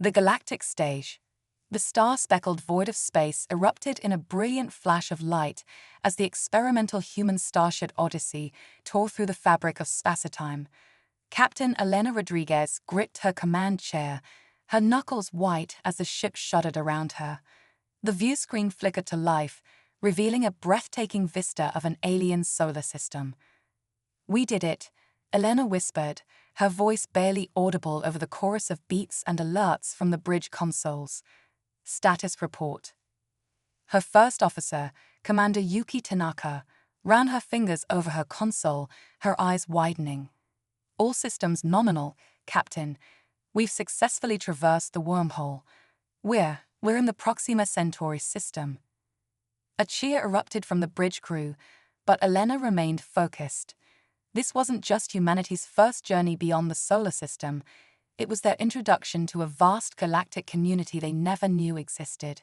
The galactic stage. The star-speckled void of space erupted in a brilliant flash of light as the experimental human starship Odyssey tore through the fabric of space-time. Captain Elena Rodriguez gripped her command chair, her knuckles white as the ship shuddered around her. The view screen flickered to life, revealing a breathtaking vista of an alien solar system. "We did it," Elena whispered, her voice barely audible over the chorus of beeps and alerts from the bridge consoles. Status report. Her first officer, Commander Yuki Tanaka, ran her fingers over her console, her eyes widening. "All systems nominal, Captain. We've successfully traversed the wormhole. We're in the Proxima Centauri system." A cheer erupted from the bridge crew, but Elena remained focused. This wasn't just humanity's first journey beyond the solar system. It was their introduction to a vast galactic community they never knew existed.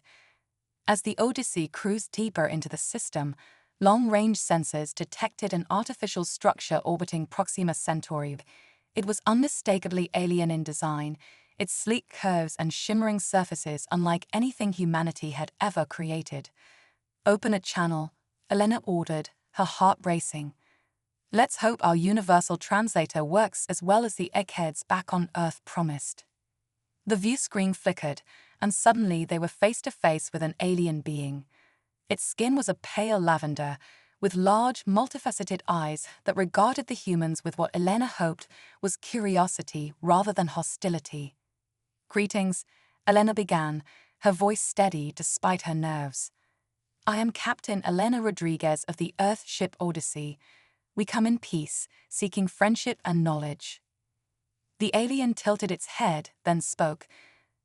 As the Odyssey cruised deeper into the system, long-range sensors detected an artificial structure orbiting Proxima Centauri. It was unmistakably alien in design, its sleek curves and shimmering surfaces unlike anything humanity had ever created. "Open a channel," Elena ordered, her heart racing. "Let's hope our universal translator works as well as the eggheads back on Earth promised." The view screen flickered, and suddenly they were face to face with an alien being. Its skin was a pale lavender, with large, multifaceted eyes that regarded the humans with what Elena hoped was curiosity rather than hostility. "Greetings," Elena began, her voice steady despite her nerves. "I am Captain Elena Rodriguez of the Earth ship Odyssey. We come in peace, seeking friendship and knowledge." The alien tilted its head, then spoke.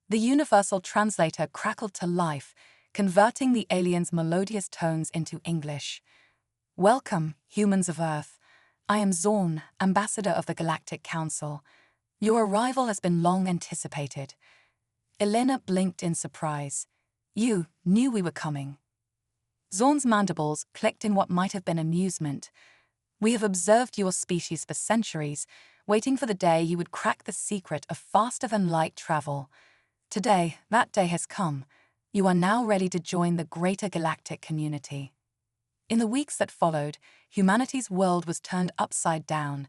The universal translator crackled to life, converting the alien's melodious tones into English. "Welcome, humans of Earth. I am Zorn, ambassador of the Galactic Council. Your arrival has been long anticipated." Elena blinked in surprise. "You knew we were coming." Zorn's mandibles clicked in what might have been amusement. "We have observed your species for centuries, waiting for the day you would crack the secret of faster-than-light travel. Today, that day has come. You are now ready to join the greater galactic community." In the weeks that followed, humanity's world was turned upside down.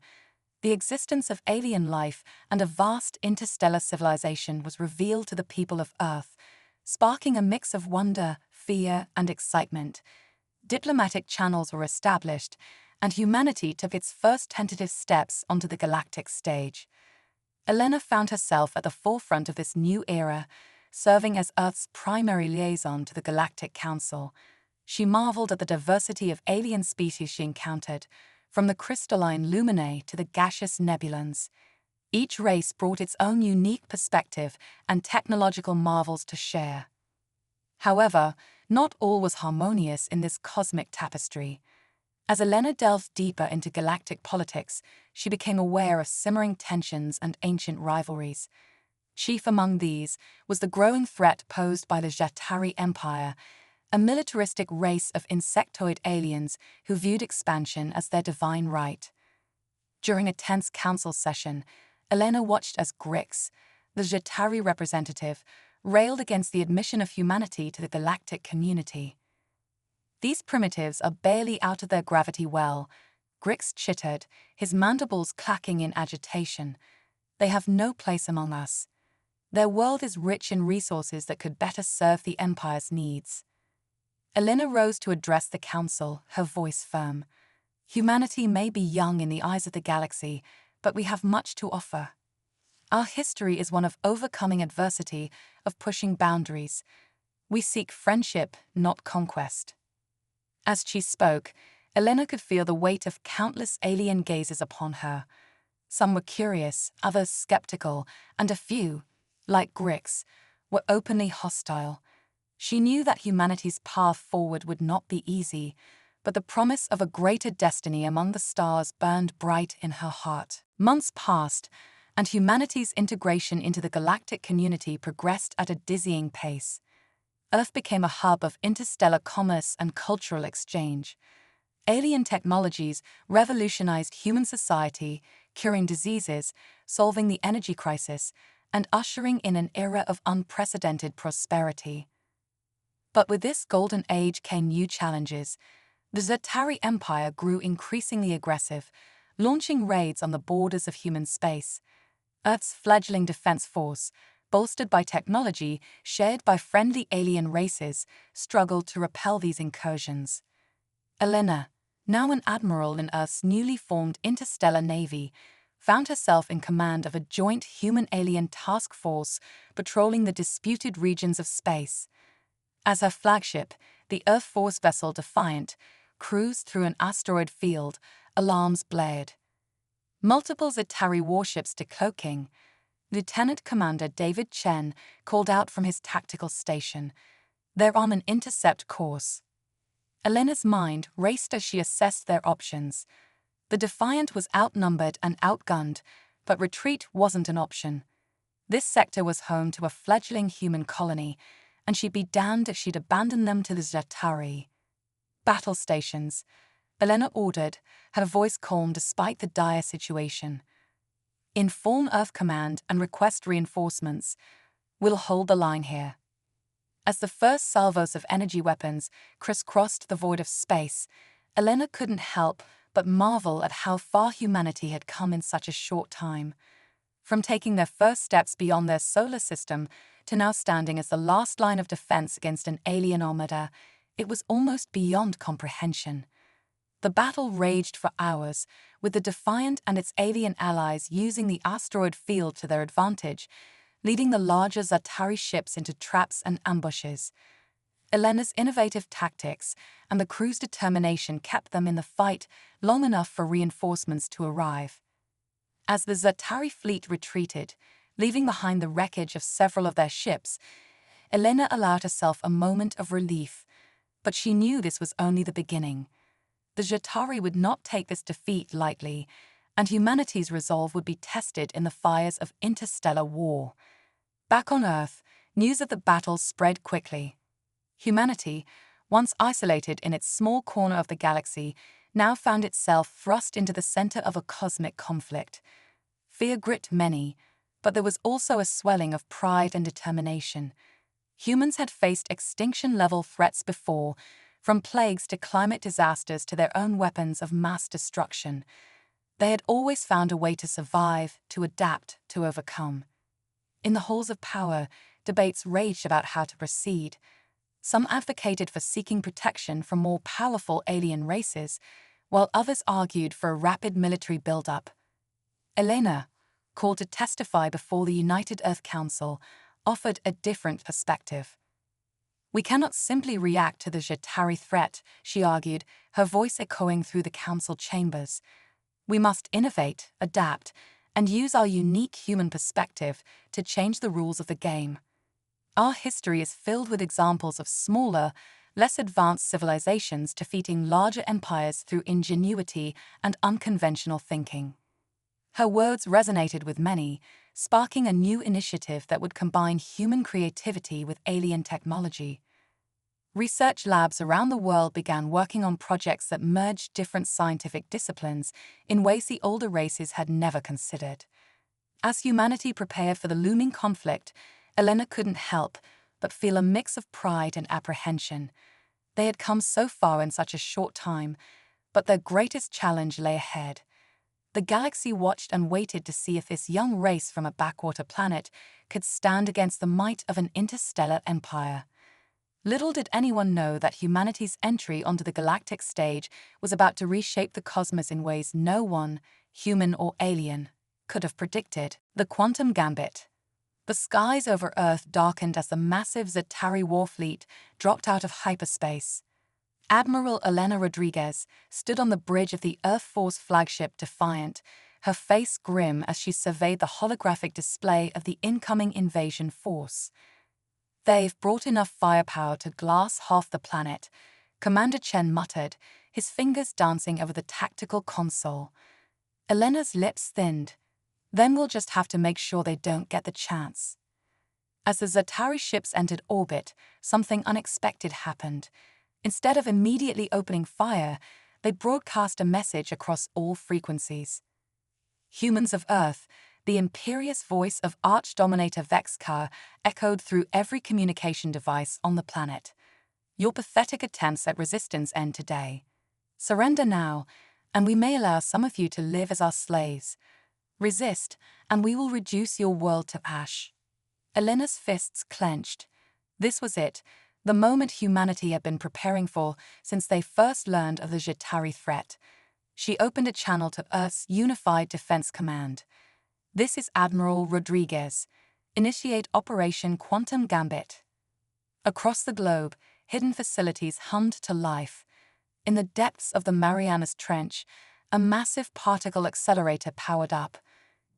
The existence of alien life and a vast interstellar civilization was revealed to the people of Earth, sparking a mix of wonder, fear, and excitement. Diplomatic channels were established, and humanity took its first tentative steps onto the galactic stage. Elena found herself at the forefront of this new era, serving as Earth's primary liaison to the Galactic Council. She marveled at the diversity of alien species she encountered, from the crystalline luminae to the gaseous nebulons. Each race brought its own unique perspective and technological marvels to share. However, not all was harmonious in this cosmic tapestry. As Elena delved deeper into galactic politics, she became aware of simmering tensions and ancient rivalries. Chief among these was the growing threat posed by the Jatari Empire, a militaristic race of insectoid aliens who viewed expansion as their divine right. During a tense council session, Elena watched as Grix, the Jatari representative, railed against the admission of humanity to the galactic community. "These primitives are barely out of their gravity well," Grix chittered, his mandibles clacking in agitation. "They have no place among us. Their world is rich in resources that could better serve the Empire's needs." Elena rose to address the council, her voice firm. "Humanity may be young in the eyes of the galaxy, but we have much to offer. Our history is one of overcoming adversity, of pushing boundaries. We seek friendship, not conquest." As she spoke, Elena could feel the weight of countless alien gazes upon her. Some were curious, others skeptical, and a few, like Grix, were openly hostile. She knew that humanity's path forward would not be easy, but the promise of a greater destiny among the stars burned bright in her heart. Months passed, and humanity's integration into the galactic community progressed at a dizzying pace. Earth became a hub of interstellar commerce and cultural exchange. Alien technologies revolutionized human society, curing diseases, solving the energy crisis, and ushering in an era of unprecedented prosperity. But with this golden age came new challenges. The Za'Tari Empire grew increasingly aggressive, launching raids on the borders of human space. Earth's fledgling defense force, bolstered by technology shared by friendly alien races, struggled to repel these incursions. Elena, now an admiral in Earth's newly formed interstellar navy, found herself in command of a joint human-alien task force patrolling the disputed regions of space. As her flagship, the Earth Force vessel Defiant, cruised through an asteroid field, alarms blared. Multiple Za'Tari warships decloaking, Lieutenant Commander David Chen called out from his tactical station. They're on an intercept course. Elena's mind raced as she assessed their options. The Defiant was outnumbered and outgunned, but retreat wasn't an option. This sector was home to a fledgling human colony, and she'd be damned if she'd abandon them to the Za'Tari. Battle stations, Elena ordered, her voice calm despite the dire situation. Inform Earth Command and request reinforcements. We'll hold the line here. As the first salvos of energy weapons crisscrossed the void of space, Elena couldn't help but marvel at how far humanity had come in such a short time. From taking their first steps beyond their solar system to now standing as the last line of defense against an alien armada, it was almost beyond comprehension. The battle raged for hours, with the Defiant and its alien allies using the asteroid field to their advantage, leading the larger Za'Tari ships into traps and ambushes. Elena's innovative tactics and the crew's determination kept them in the fight long enough for reinforcements to arrive. As the Za'Tari fleet retreated, leaving behind the wreckage of several of their ships, Elena allowed herself a moment of relief, but she knew this was only the beginning. The Za'Tari would not take this defeat lightly, and humanity's resolve would be tested in the fires of interstellar war. Back on Earth, news of the battle spread quickly. Humanity, once isolated in its small corner of the galaxy, now found itself thrust into the center of a cosmic conflict. Fear gripped many, but there was also a swelling of pride and determination. Humans had faced extinction-level threats before, from plagues to climate disasters to their own weapons of mass destruction. They had always found a way to survive, to adapt, to overcome. In the halls of power, debates raged about how to proceed. Some advocated for seeking protection from more powerful alien races, while others argued for a rapid military buildup. Elena, called to testify before the United Earth Council, offered a different perspective. We cannot simply react to the Za'Tari threat, she argued, her voice echoing through the council chambers. We must innovate, adapt, and use our unique human perspective to change the rules of the game. Our history is filled with examples of smaller, less advanced civilizations defeating larger empires through ingenuity and unconventional thinking. Her words resonated with many, sparking a new initiative that would combine human creativity with alien technology. Research labs around the world began working on projects that merged different scientific disciplines in ways the older races had never considered. As humanity prepared for the looming conflict, Elena couldn't help but feel a mix of pride and apprehension. They had come so far in such a short time, but their greatest challenge lay ahead. The galaxy watched and waited to see if this young race from a backwater planet could stand against the might of an interstellar empire. Little did anyone know that humanity's entry onto the galactic stage was about to reshape the cosmos in ways no one, human or alien, could have predicted. The Quantum Gambit. The skies over Earth darkened as the massive Za'Tari war fleet dropped out of hyperspace. Admiral Elena Rodriguez stood on the bridge of the Earth Force flagship Defiant, her face grim as she surveyed the holographic display of the incoming invasion force. They've brought enough firepower to glass half the planet, Commander Chen muttered, his fingers dancing over the tactical console. Elena's lips thinned. Then we'll just have to make sure they don't get the chance. As the Za'Tari ships entered orbit, something unexpected happened. Instead of immediately opening fire, they broadcast a message across all frequencies. Humans of Earth, the imperious voice of Arch-Dominator Vexkar echoed through every communication device on the planet. Your pathetic attempts at resistance end today. Surrender now, and we may allow some of you to live as our slaves. Resist, and we will reduce your world to ash. Elena's fists clenched. This was it, the moment humanity had been preparing for since they first learned of the Zhitari threat. She opened a channel to Earth's Unified Defense Command. This is Admiral Rodriguez. Initiate Operation Quantum Gambit. Across the globe, hidden facilities hummed to life. In the depths of the Marianas Trench, a massive particle accelerator powered up.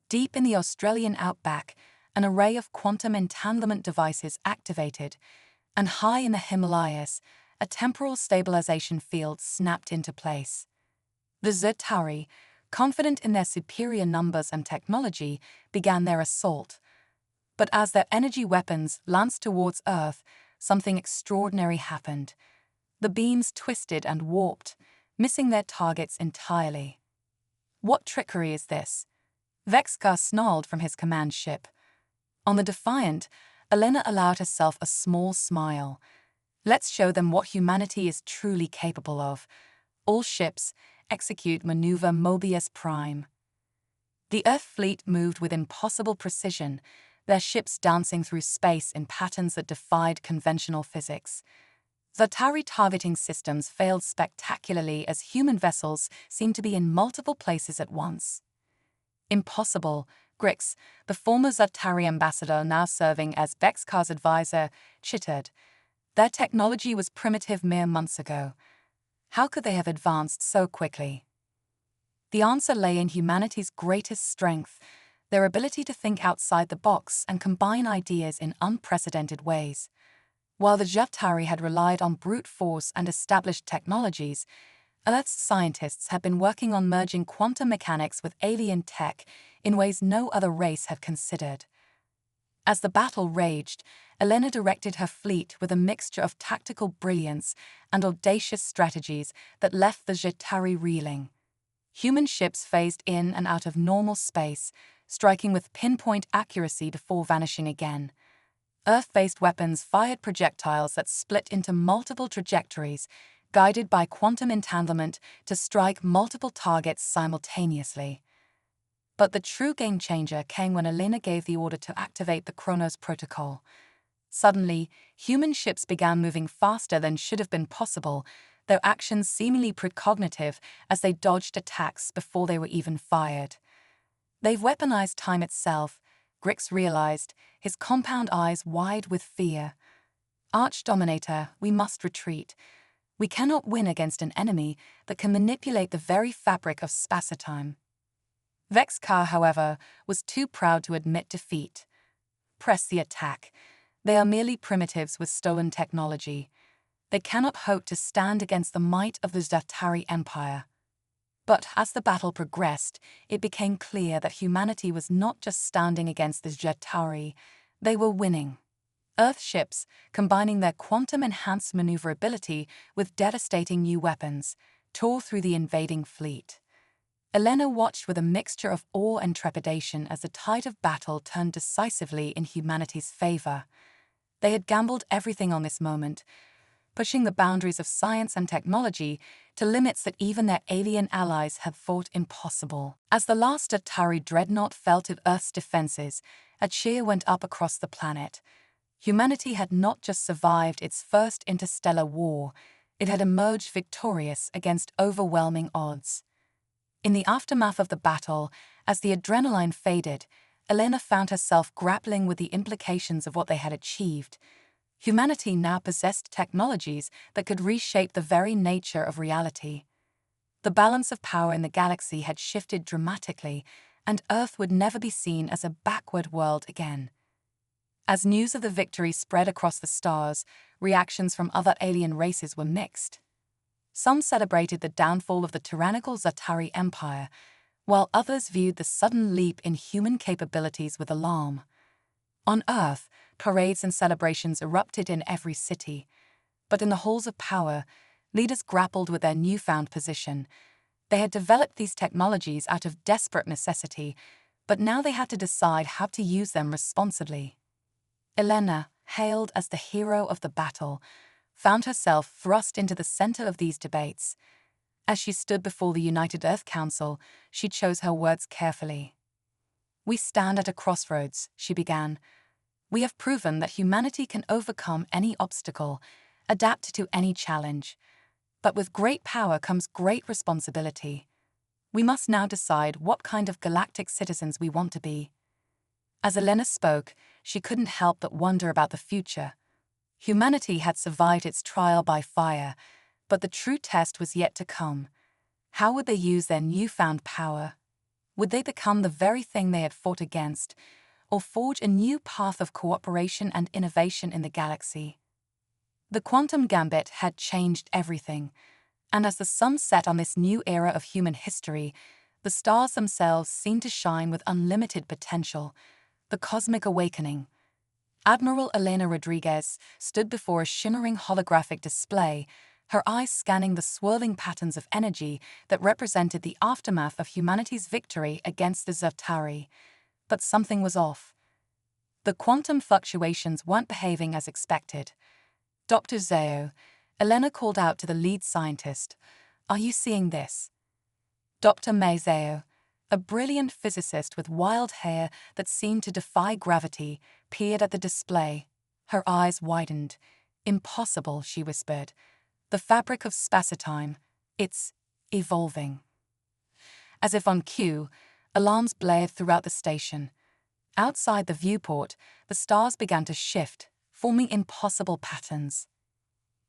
Deep in the Australian outback, an array of quantum entanglement devices activated, and high in the Himalayas, a temporal stabilization field snapped into place. The Zhitari, confident in their superior numbers and technology, began their assault. But as their energy weapons lanced towards Earth, something extraordinary happened. The beams twisted and warped, missing their targets entirely. What trickery is this? Vexkar snarled from his command ship. On the Defiant, Elena allowed herself a small smile. Let's show them what humanity is truly capable of. All ships, execute maneuver Mobius Prime. The Earth fleet moved with impossible precision, their ships dancing through space in patterns that defied conventional physics. Zhitari targeting systems failed spectacularly as human vessels seemed to be in multiple places at once. Impossible, Grix, the former Zhitari ambassador now serving as Vexkar's advisor, chittered. Their technology was primitive mere months ago. How could they have advanced so quickly? The answer lay in humanity's greatest strength, their ability to think outside the box and combine ideas in unprecedented ways. While the Zhitari had relied on brute force and established technologies, Earth's scientists had been working on merging quantum mechanics with alien tech in ways no other race had considered. As the battle raged, Elena directed her fleet with a mixture of tactical brilliance and audacious strategies that left the Zhitari reeling. Human ships phased in and out of normal space, striking with pinpoint accuracy before vanishing again. Earth-based weapons fired projectiles that split into multiple trajectories, guided by quantum entanglement to strike multiple targets simultaneously. But the true game-changer came when Elena gave the order to activate the Chronos Protocol. Suddenly, human ships began moving faster than should have been possible, their actions seemingly precognitive as they dodged attacks before they were even fired. They've weaponized time itself, Grix realized, his compound eyes wide with fear. Arch-Dominator, we must retreat. We cannot win against an enemy that can manipulate the very fabric of spacetime. Vexkar, however, was too proud to admit defeat. Press the attack. They are merely primitives with stolen technology. They cannot hope to stand against the might of the Zhitari Empire. But as the battle progressed, it became clear that humanity was not just standing against the Zhitari, they were winning. Earth ships, combining their quantum-enhanced maneuverability with devastating new weapons, tore through the invading fleet. Elena watched with a mixture of awe and trepidation as the tide of battle turned decisively in humanity's favor. They had gambled everything on this moment, pushing the boundaries of science and technology to limits that even their alien allies had thought impossible. As the last Atari dreadnought fell to Earth's defenses, a cheer went up across the planet. Humanity had not just survived its first interstellar war, it had emerged victorious against overwhelming odds. In the aftermath of the battle, as the adrenaline faded, Elena found herself grappling with the implications of what they had achieved. Humanity now possessed technologies that could reshape the very nature of reality. The balance of power in the galaxy had shifted dramatically, and Earth would never be seen as a backward world again. As news of the victory spread across the stars, reactions from other alien races were mixed. Some celebrated the downfall of the tyrannical Zhitari Empire, while others viewed the sudden leap in human capabilities with alarm. On Earth, parades and celebrations erupted in every city, but in the halls of power, leaders grappled with their newfound position. They had developed these technologies out of desperate necessity, But now they had to decide how to use them responsibly. Elena, hailed as the hero of the battle, found herself thrust into the center of these debates. As she stood before the United Earth Council, she chose her words carefully. "We stand at a crossroads," she began. "We have proven that humanity can overcome any obstacle, adapt to any challenge. But with great power comes great responsibility. We must now decide what kind of galactic citizens we want to be." As Elena spoke, she couldn't help but wonder about the future. Humanity had survived its trial by fire, but the true test was yet to come. How would they use their newfound power? Would they become the very thing they had fought against, or forge a new path of cooperation and innovation in the galaxy? The quantum gambit had changed everything, and as the sun set on this new era of human history, the stars themselves seemed to shine with unlimited potential. The cosmic awakening. Admiral Elena Rodriguez stood before a shimmering holographic display, her eyes scanning the swirling patterns of energy that represented the aftermath of humanity's victory against the Zertari. But something was off. The quantum fluctuations weren't behaving as expected. "Dr. Zhao," Elena called out to the lead scientist, "are you seeing this?" Dr. Mei Zhao, a brilliant physicist with wild hair that seemed to defy gravity, peered at the display. Her eyes widened. "Impossible," she whispered. "The fabric of spacetime. It's evolving." As if on cue, alarms blared throughout the station. Outside the viewport, the stars began to shift, forming impossible patterns.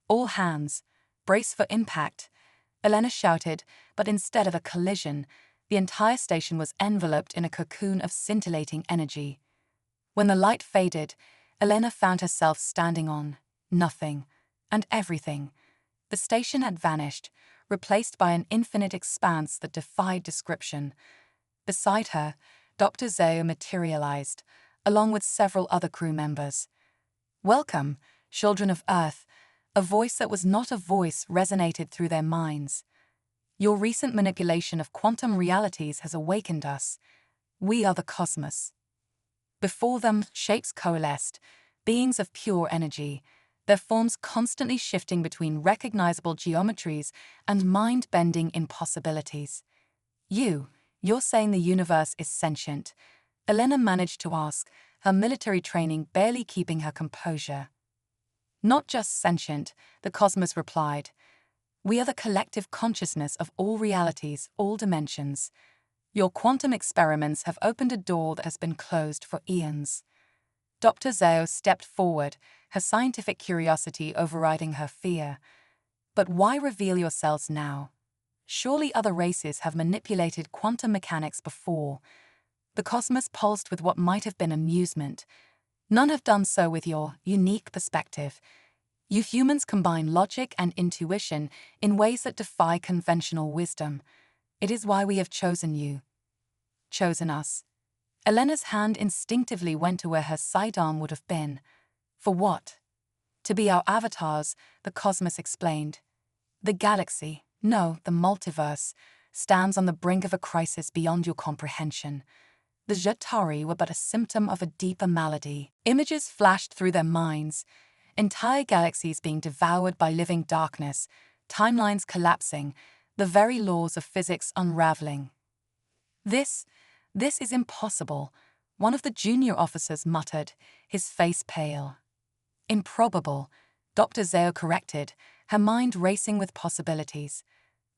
"All hands, brace for impact," Elena shouted, but instead of a collision, the entire station was enveloped in a cocoon of scintillating energy. When the light faded, Elena found herself standing on nothing and everything. The station had vanished, replaced by an infinite expanse that defied description. Beside her, Dr. Zhao materialized, along with several other crew members. "Welcome, children of Earth," a voice that was not a voice resonated through their minds. "Your recent manipulation of quantum realities has awakened us. We are the cosmos." Before them, shapes coalesced, beings of pure energy, their forms constantly shifting between recognizable geometries and mind-bending impossibilities. You're saying the universe is sentient?" Elena managed to ask, her military training barely keeping her composure. "Not just sentient," the cosmos replied. "We are the collective consciousness of all realities, all dimensions. Your quantum experiments have opened a door that has been closed for eons." Dr. Zhao stepped forward, her scientific curiosity overriding her fear. "But why reveal yourselves now? Surely other races have manipulated quantum mechanics before." The cosmos pulsed with what might have been amusement. "None have done so with your unique perspective. You humans combine logic and intuition in ways that defy conventional wisdom. It is why we have chosen you." "Chosen us?" Elena's hand instinctively went to where her sidearm would have been. "For what?" "To be our avatars," the cosmos explained. "The galaxy, no, the multiverse, stands on the brink of a crisis beyond your comprehension. The Zertari were but a symptom of a deeper malady." Images flashed through their minds, entire galaxies being devoured by living darkness, timelines collapsing, the very laws of physics unraveling. This is impossible," one of the junior officers muttered, his face pale. "Improbable," Dr. Zhao corrected, her mind racing with possibilities.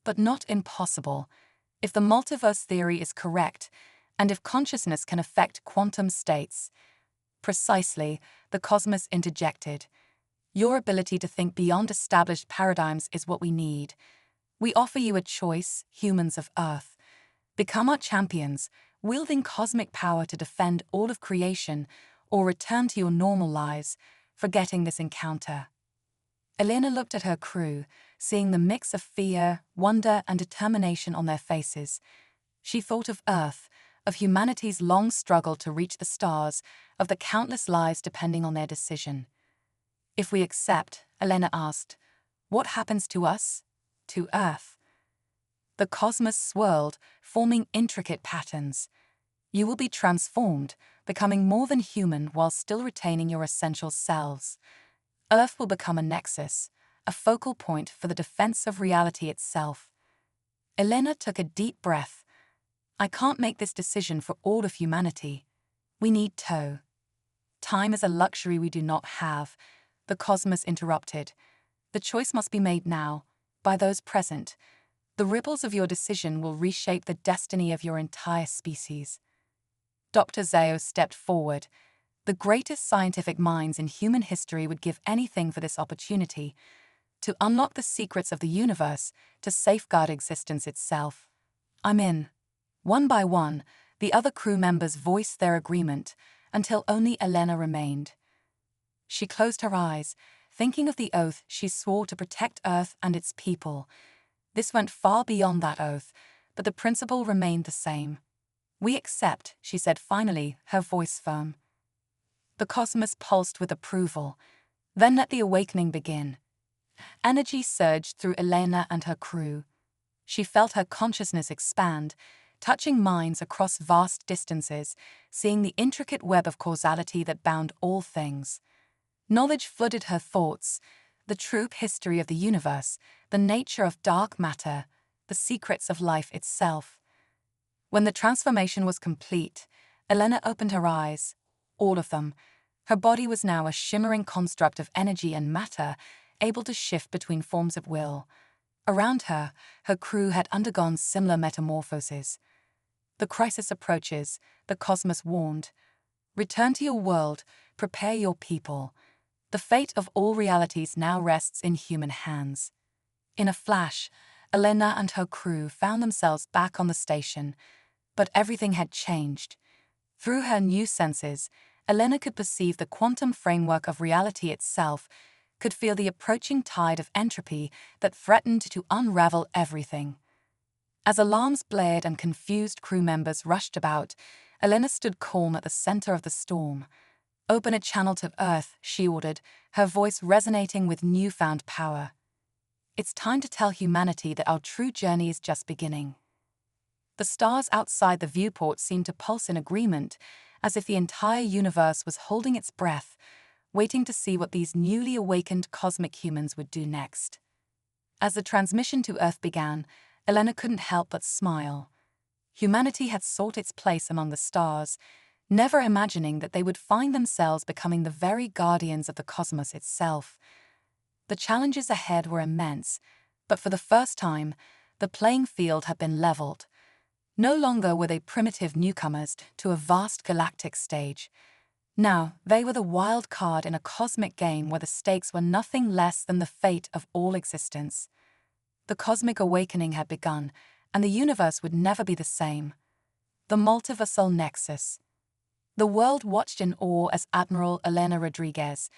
"But not impossible. If the multiverse theory is correct, and if consciousness can affect quantum states." "Precisely," the cosmos interjected. "Your ability to think beyond established paradigms is what we need. We offer you a choice, humans of Earth. Become our champions, wielding cosmic power to defend all of creation, or return to your normal lives, forgetting this encounter." Elena looked at her crew, seeing the mix of fear, wonder, and determination on their faces. She thought of Earth, of humanity's long struggle to reach the stars, of the countless lives depending on their decision. "If we accept," Elena asked, "what happens to us? To Earth?" The cosmos swirled, forming intricate patterns. You will be transformed, becoming more than human while still retaining your essential selves. Earth will become a nexus, a focal point for the defense of reality itself. Elena took a deep breath. I can't make this decision for all of humanity. We need toe. Time is a luxury we do not have, the cosmos interrupted. The choice must be made now, by those present. The ripples of your decision will reshape the destiny of your entire species. Dr. Zhao stepped forward. The greatest scientific minds in human history would give anything for this opportunity, to unlock the secrets of the universe, to safeguard existence itself. I'm in. One by one, the other crew members voiced their agreement, until only Elena remained. She closed her eyes, thinking of the oath she swore to protect Earth and its people. This went far beyond that oath, but the principle remained the same. We accept, she said finally, her voice firm. The cosmos pulsed with approval. Then let the awakening begin. Energy surged through Elena and her crew. She felt her consciousness expand, touching minds across vast distances, seeing the intricate web of causality that bound all things. Knowledge flooded her thoughts, the true history of the universe, the nature of dark matter, the secrets of life itself. When the transformation was complete, Elena opened her eyes, all of them. Her body was now a shimmering construct of energy and matter, able to shift between forms at will. Around her, her crew had undergone similar metamorphoses. The crisis approaches, the cosmos warned. Return to your world, prepare your people. The fate of all realities now rests in human hands. In a flash, Elena and her crew found themselves back on the station, but everything had changed. Through her new senses, Elena could perceive the quantum framework of reality itself, could feel the approaching tide of entropy that threatened to unravel everything. As alarms blared and confused crew members rushed about, Elena stood calm at the center of the storm. Open a channel to Earth, she ordered, her voice resonating with newfound power. It's time to tell humanity that our true journey is just beginning. The stars outside the viewport seemed to pulse in agreement, as if the entire universe was holding its breath, waiting to see what these newly awakened cosmic humans would do next. As the transmission to Earth began, Elena couldn't help but smile. Humanity had sought its place among the stars, never imagining that they would find themselves becoming the very guardians of the cosmos itself. The challenges ahead were immense, but for the first time, the playing field had been leveled. No longer were they primitive newcomers to a vast galactic stage. Now, they were the wild card in a cosmic game where the stakes were nothing less than the fate of all existence. The cosmic awakening had begun, and the universe would never be the same. The multiversal nexus. The world watched in awe as Admiral Elena Rodriguez,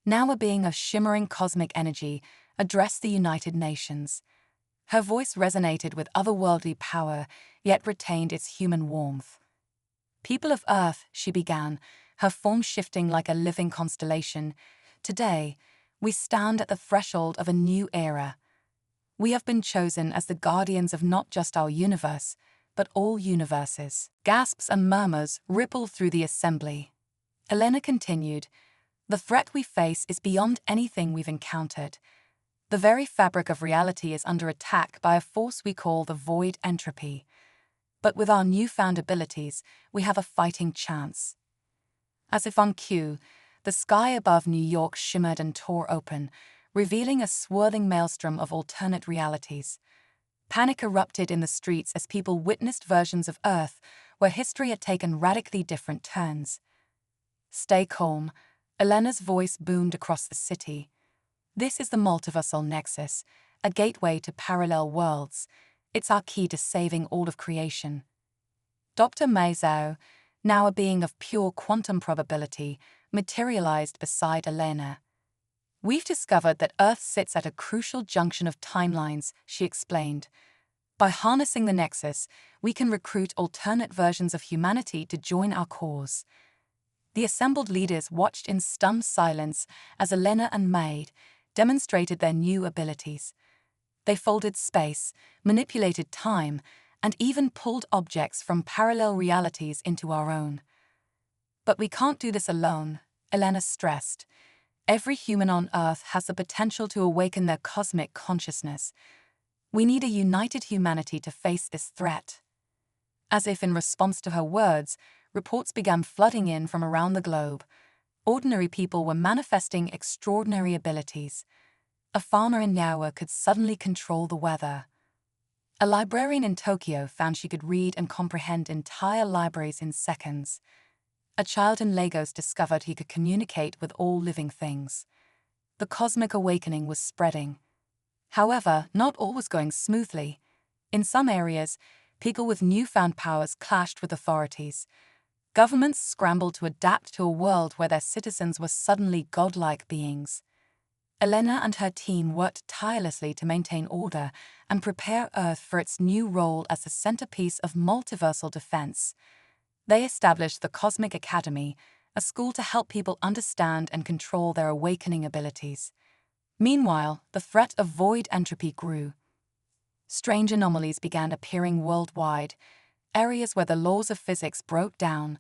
now a being of shimmering cosmic energy, addressed the United Nations. Her voice resonated with otherworldly power, yet retained its human warmth. People of Earth, she began, her form shifting like a living constellation. Today, we stand at the threshold of a new era. We have been chosen as the guardians of not just our universe, but all universes. Gasps and murmurs rippled through the assembly. Elena continued, the threat we face is beyond anything we've encountered. The very fabric of reality is under attack by a force we call the void entropy. But with our newfound abilities, we have a fighting chance. As if on cue, the sky above New York shimmered and tore open, revealing a swirling maelstrom of alternate realities. Panic erupted in the streets as people witnessed versions of Earth where history had taken radically different turns. Stay calm, Elena's voice boomed across the city. This is the multiversal nexus, a gateway to parallel worlds. It's our key to saving all of creation. Dr. Mei Zhao, now a being of pure quantum probability, materialized beside Elena. We've discovered that Earth sits at a crucial junction of timelines, she explained. By harnessing the nexus, we can recruit alternate versions of humanity to join our cause. The assembled leaders watched in stunned silence as Elena and Maid demonstrated their new abilities. They folded space, manipulated time, and even pulled objects from parallel realities into our own. But we can't do this alone, Elena stressed. Every human on Earth has the potential to awaken their cosmic consciousness. We need a united humanity to face this threat. As if in response to her words, reports began flooding in from around the globe. Ordinary people were manifesting extraordinary abilities. A farmer in Niawa could suddenly control the weather. A librarian in Tokyo found she could read and comprehend entire libraries in seconds. A child in Lagos discovered he could communicate with all living things. The cosmic awakening was spreading. However, not all was going smoothly. In some areas, people with newfound powers clashed with authorities. Governments scrambled to adapt to a world where their citizens were suddenly godlike beings. Elena and her team worked tirelessly to maintain order and prepare Earth for its new role as the centerpiece of multiversal defense. They established the Cosmic Academy, a school to help people understand and control their awakening abilities. Meanwhile, the threat of void entropy grew. Strange anomalies began appearing worldwide, areas where the laws of physics broke down,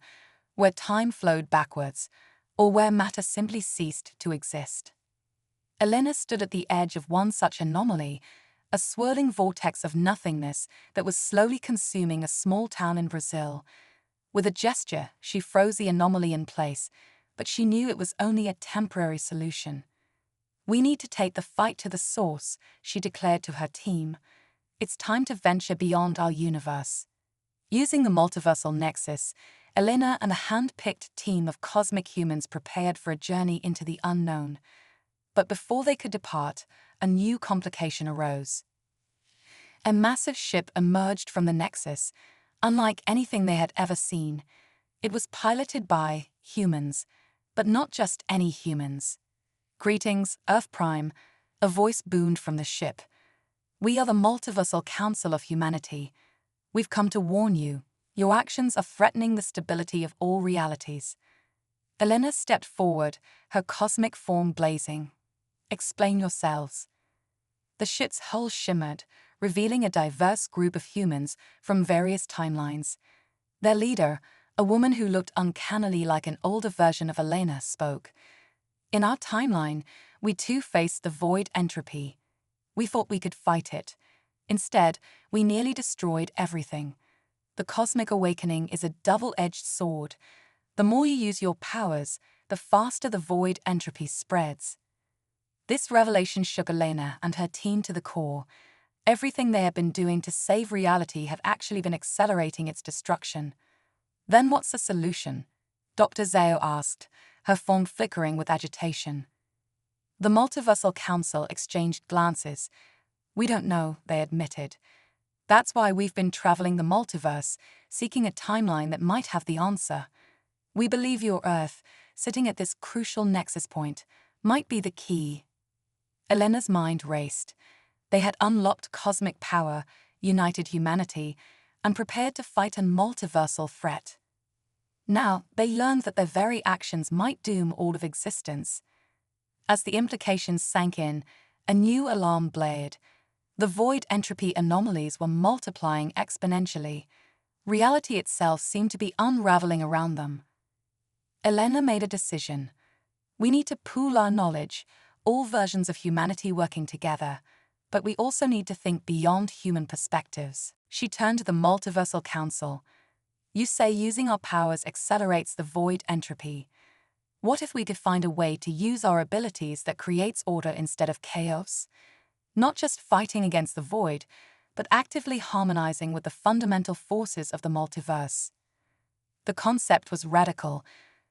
where time flowed backwards, or where matter simply ceased to exist. Elena stood at the edge of one such anomaly, a swirling vortex of nothingness that was slowly consuming a small town in Brazil. With a gesture, she froze the anomaly in place, but she knew it was only a temporary solution. "We need to take the fight to the source," she declared to her team. "It's time to venture beyond our universe." Using the multiversal nexus, Elena and a hand-picked team of cosmic humans prepared for a journey into the unknown. But before they could depart, a new complication arose. A massive ship emerged from the nexus, unlike anything they had ever seen. It was piloted by humans, but not just any humans. "Greetings, Earth Prime," a voice boomed from the ship. "We are the Multiversal Council of Humanity. We've come to warn you. Your actions are threatening the stability of all realities." Elena stepped forward, her cosmic form blazing. "Explain yourselves." The ship's hull shimmered, revealing a diverse group of humans from various timelines. Their leader, a woman who looked uncannily like an older version of Elena, spoke. "In our timeline, we too faced the void entropy. We thought we could fight it. Instead, we nearly destroyed everything. The cosmic awakening is a double-edged sword. The more you use your powers, the faster the void entropy spreads." This revelation shook Elena and her team to the core. Everything they had been doing to save reality had actually been accelerating its destruction. "Then what's the solution?" Dr. Zhao asked, her form flickering with agitation. The Multiversal Council exchanged glances. "We don't know," they admitted. "That's why we've been traveling the multiverse, seeking a timeline that might have the answer. We believe your Earth, sitting at this crucial nexus point, might be the key." Elena's mind raced. They had unlocked cosmic power, united humanity, and prepared to fight a multiversal threat. Now, they learned that their very actions might doom all of existence. As the implications sank in, a new alarm blared. The void entropy anomalies were multiplying exponentially. Reality itself seemed to be unraveling around them. Elena made a decision. "We need to pool our knowledge, all versions of humanity working together, but we also need to think beyond human perspectives." She turned to the Multiversal Council. "You say using our powers accelerates the void entropy. What if we could find a way to use our abilities that creates order instead of chaos? Not just fighting against the void, but actively harmonizing with the fundamental forces of the multiverse." The concept was radical,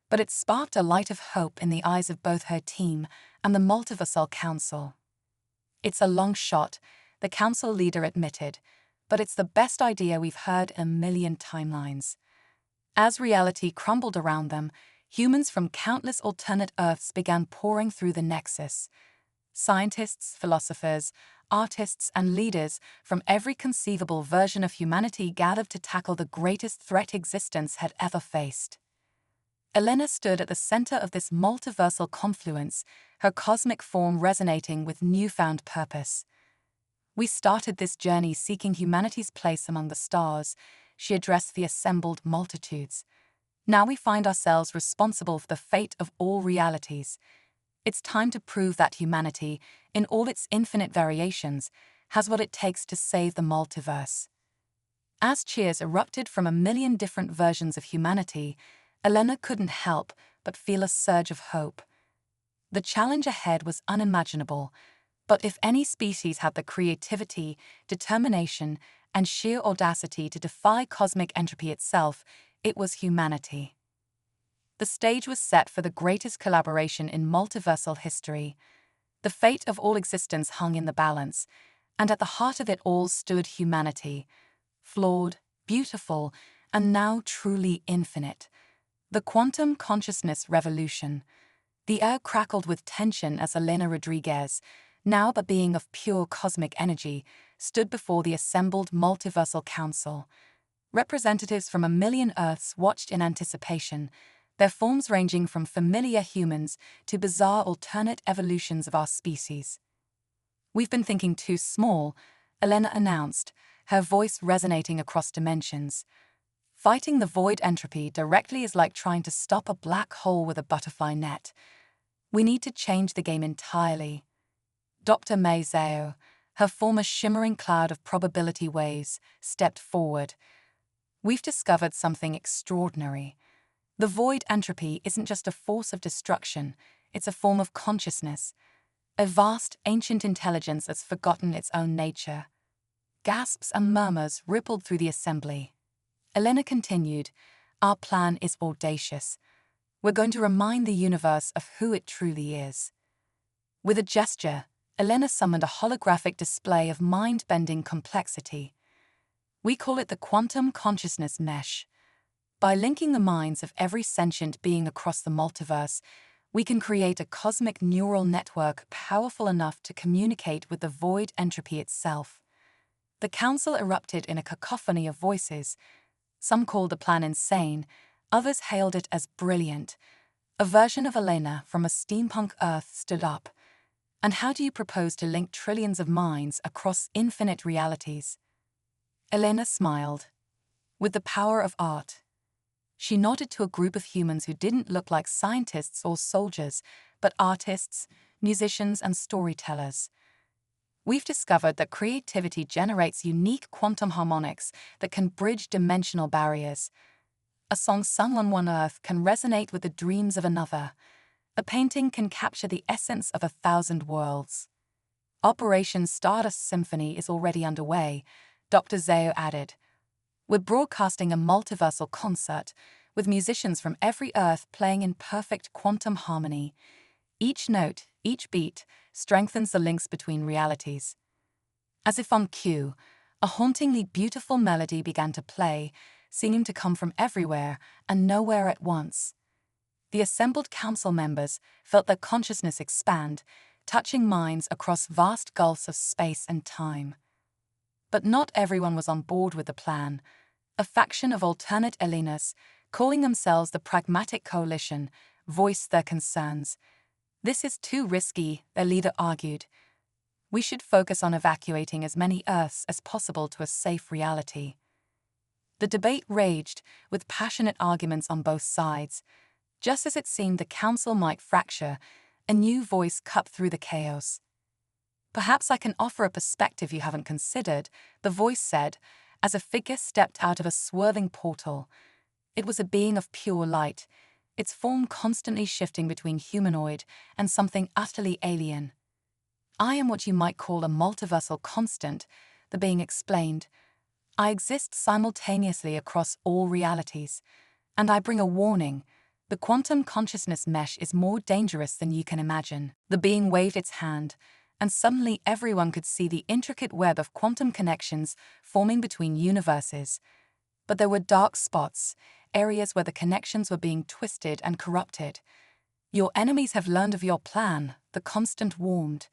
but it sparked a light of hope in the eyes of both her team and the Multiversal Council. "It's a long shot," the council leader admitted, "but it's the best idea we've heard in a million timelines." As reality crumbled around them, humans from countless alternate Earths began pouring through the nexus. Scientists, philosophers, artists, and leaders from every conceivable version of humanity gathered to tackle the greatest threat existence had ever faced. Elena stood at the center of this multiversal confluence, her cosmic form resonating with newfound purpose. We started this journey seeking humanity's place among the stars, she addressed the assembled multitudes. Now we find ourselves responsible for the fate of all realities. It's time to prove that humanity, in all its infinite variations, has what it takes to save the multiverse. As cheers erupted from a million different versions of humanity, Elena couldn't help but feel a surge of hope. The challenge ahead was unimaginable, but if any species had the creativity, determination, and sheer audacity to defy cosmic entropy itself, it was humanity. The stage was set for the greatest collaboration in multiversal history. The fate of all existence hung in the balance, and at the heart of it all stood humanity, flawed, beautiful, and now truly infinite. The quantum consciousness revolution. The air crackled with tension as Elena Rodriguez, now a being of pure cosmic energy, stood before the assembled multiversal council. Representatives from a million Earths watched in anticipation, their forms ranging from familiar humans to bizarre alternate evolutions of our species. "We've been thinking too small," Elena announced, her voice resonating across dimensions. "Fighting the void entropy directly is like trying to stop a black hole with a butterfly net. We need to change the game entirely." Dr. May Zhao, her former shimmering cloud of probability waves, stepped forward. "We've discovered something extraordinary. The void entropy isn't just a force of destruction, it's a form of consciousness, a vast, ancient intelligence that's forgotten its own nature." Gasps and murmurs rippled through the assembly. Elena continued, "Our plan is audacious. We're going to remind the universe of who it truly is." With a gesture, Elena summoned a holographic display of mind-bending complexity. "We call it the quantum consciousness mesh. By linking the minds of every sentient being across the multiverse, we can create a cosmic neural network powerful enough to communicate with the void entropy itself." The council erupted in a cacophony of voices. Some called the plan insane, others hailed it as brilliant. A version of Elena from a steampunk Earth stood up. "And how do you propose to link trillions of minds across infinite realities?" Elena smiled. "With the power of art." She nodded to a group of humans who didn't look like scientists or soldiers, but artists, musicians, and storytellers. "We've discovered that creativity generates unique quantum harmonics that can bridge dimensional barriers. A song sung on one Earth can resonate with the dreams of another. A painting can capture the essence of 1,000 worlds." "Operation Stardust Symphony is already underway," Dr. Zhao added. "We're broadcasting a multiversal concert, with musicians from every Earth playing in perfect quantum harmony. Each note, each beat, strengthens the links between realities." As if on cue, a hauntingly beautiful melody began to play, seeming to come from everywhere and nowhere at once. The assembled council members felt their consciousness expand, touching minds across vast gulfs of space and time. But not everyone was on board with the plan. A faction of alternate Elenas, calling themselves the Pragmatic Coalition, voiced their concerns. "This is too risky," their leader argued. "We should focus on evacuating as many Earths as possible to a safe reality." The debate raged, with passionate arguments on both sides. Just as it seemed the council might fracture, a new voice cut through the chaos. "Perhaps I can offer a perspective you haven't considered," the voice said, as a figure stepped out of a swerving portal. It was a being of pure light, its form constantly shifting between humanoid and something utterly alien. "I am what you might call a multiversal constant," the being explained. "I exist simultaneously across all realities. And I bring a warning. The quantum consciousness mesh is more dangerous than you can imagine." The being waved its hand, and suddenly everyone could see the intricate web of quantum connections forming between universes. But there were dark spots, areas where the connections were being twisted and corrupted. "Your enemies have learned of your plan," the constant warned.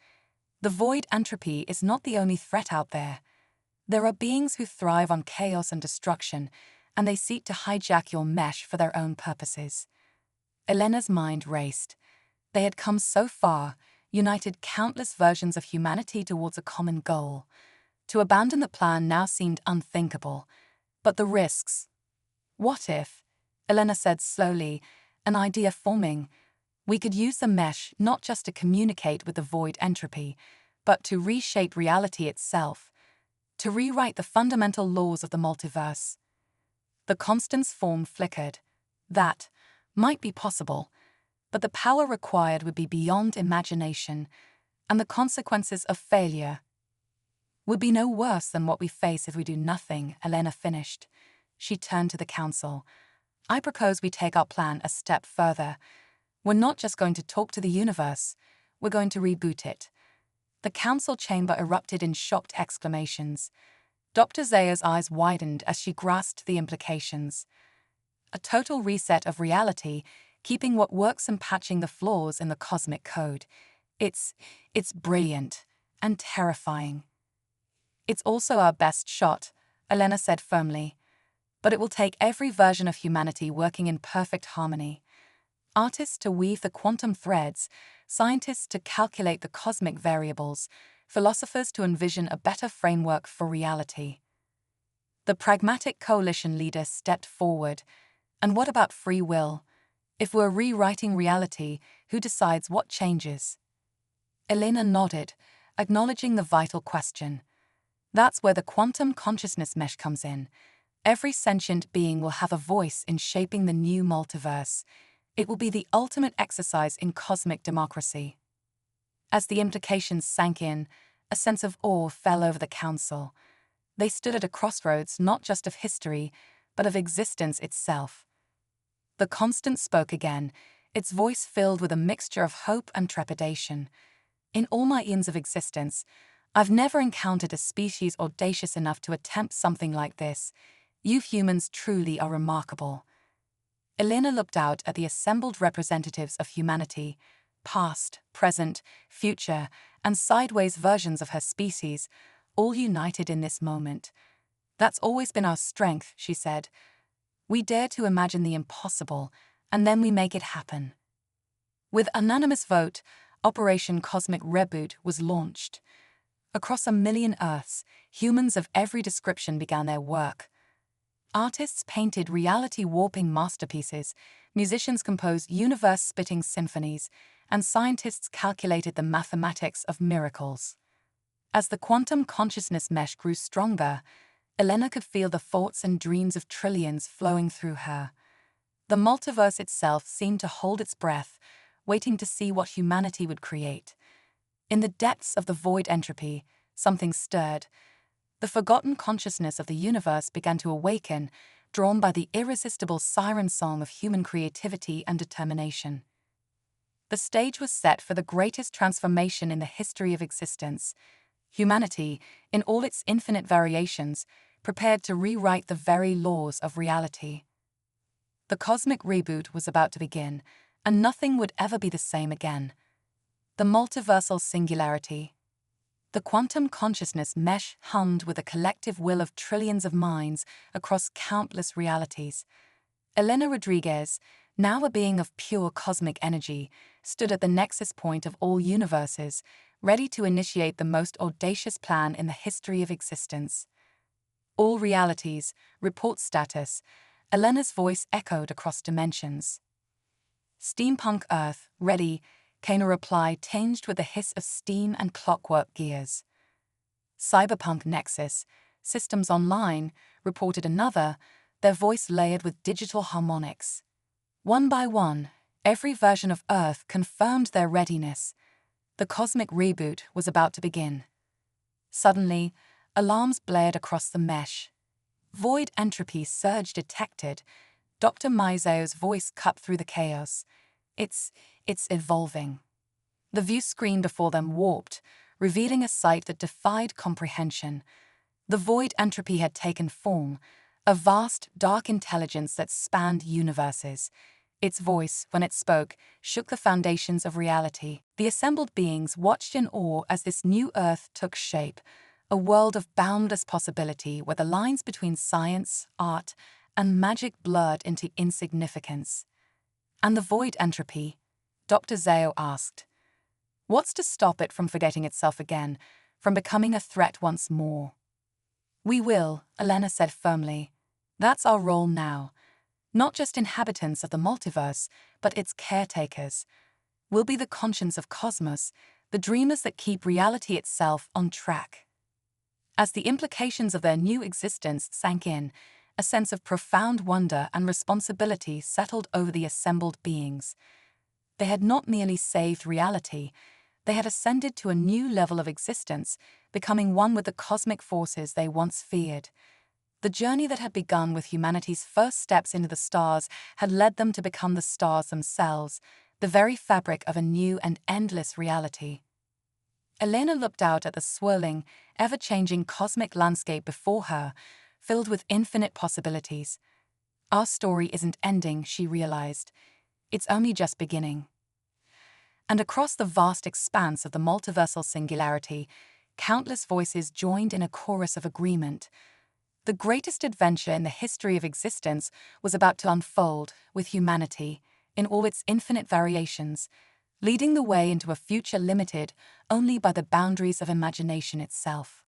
"The void entropy is not the only threat out there. There are beings who thrive on chaos and destruction, and they seek to hijack your mesh for their own purposes." Elena's mind raced. They had come so far, united countless versions of humanity towards a common goal. To abandon the plan now seemed unthinkable. But the risks. What if, Elena said slowly, an idea forming, we could use the mesh not just to communicate with the void entropy, but to reshape reality itself, to rewrite the fundamental laws of the multiverse. The Constance form flickered. That might be possible, but the power required would be beyond imagination, and the consequences of failure would be no worse than what we face if we do nothing, Elena finished. She turned to the council. I propose we take our plan a step further. We're not just going to talk to the universe, we're going to reboot it. The council chamber erupted in shocked exclamations. Dr. Zaya's eyes widened as she grasped the implications. A total reset of reality, keeping what works and patching the flaws in the cosmic code. It's brilliant and terrifying. It's also our best shot, Elena said firmly. But it will take every version of humanity working in perfect harmony. Artists to weave the quantum threads, scientists to calculate the cosmic variables, philosophers to envision a better framework for reality. The pragmatic coalition leader stepped forward. And what about free will? If we're rewriting reality, who decides what changes? Elena nodded, acknowledging the vital question. That's where the quantum consciousness mesh comes in. Every sentient being will have a voice in shaping the new multiverse. It will be the ultimate exercise in cosmic democracy. As the implications sank in, a sense of awe fell over the council. They stood at a crossroads not just of history, but of existence itself. The Constant spoke again, its voice filled with a mixture of hope and trepidation. In all my eons of existence, I've never encountered a species audacious enough to attempt something like this. You humans truly are remarkable. Elena looked out at the assembled representatives of humanity, past, present, future, and sideways versions of her species, all united in this moment. That's always been our strength, she said. We dare to imagine the impossible, and then we make it happen. With unanimous vote, Operation Cosmic Reboot was launched. Across 1 million Earths, humans of every description began their work. Artists painted reality-warping masterpieces, musicians composed universe-splitting symphonies, and scientists calculated the mathematics of miracles. As the quantum consciousness mesh grew stronger, Elena could feel the thoughts and dreams of trillions flowing through her. The multiverse itself seemed to hold its breath, waiting to see what humanity would create. In the depths of the void entropy, something stirred. The forgotten consciousness of the universe began to awaken, drawn by the irresistible siren song of human creativity and determination. The stage was set for the greatest transformation in the history of existence. Humanity, in all its infinite variations, prepared to rewrite the very laws of reality. The cosmic reboot was about to begin, and nothing would ever be the same again. The multiversal singularity. The quantum consciousness mesh hummed with the collective will of trillions of minds across countless realities. Elena Rodriguez, now a being of pure cosmic energy, stood at the nexus point of all universes, ready to initiate the most audacious plan in the history of existence. All realities, report status. Elena's voice echoed across dimensions. Steampunk Earth, ready, came a reply tinged with the hiss of steam and clockwork gears. Cyberpunk Nexus, Systems Online, reported another, their voice layered with digital harmonics. One by one, every version of Earth confirmed their readiness. The cosmic reboot was about to begin. Suddenly, alarms blared across the mesh. Void entropy surge detected. Dr. Maizeo's voice cut through the chaos. It's evolving. The view screen before them warped, revealing a sight that defied comprehension. The void entropy had taken form, a vast, dark intelligence that spanned universes. Its voice, when it spoke, shook the foundations of reality. The assembled beings watched in awe as this new Earth took shape, a world of boundless possibility where the lines between science, art, and magic blurred into insignificance. And the void entropy? Dr. Zao asked. What's to stop it from forgetting itself again, from becoming a threat once more? We will, Elena said firmly. That's our role now. Not just inhabitants of the multiverse, but its caretakers. We'll be the conscience of cosmos, the dreamers that keep reality itself on track. As the implications of their new existence sank in, a sense of profound wonder and responsibility settled over the assembled beings. They had not merely saved reality, they had ascended to a new level of existence, becoming one with the cosmic forces they once feared. The journey that had begun with humanity's first steps into the stars had led them to become the stars themselves, the very fabric of a new and endless reality. Elena looked out at the swirling, ever-changing cosmic landscape before her, filled with infinite possibilities. Our story isn't ending, she realized. It's only just beginning. And across the vast expanse of the multiversal singularity, countless voices joined in a chorus of agreement. The greatest adventure in the history of existence was about to unfold with humanity, in all its infinite variations, leading the way into a future limited only by the boundaries of imagination itself.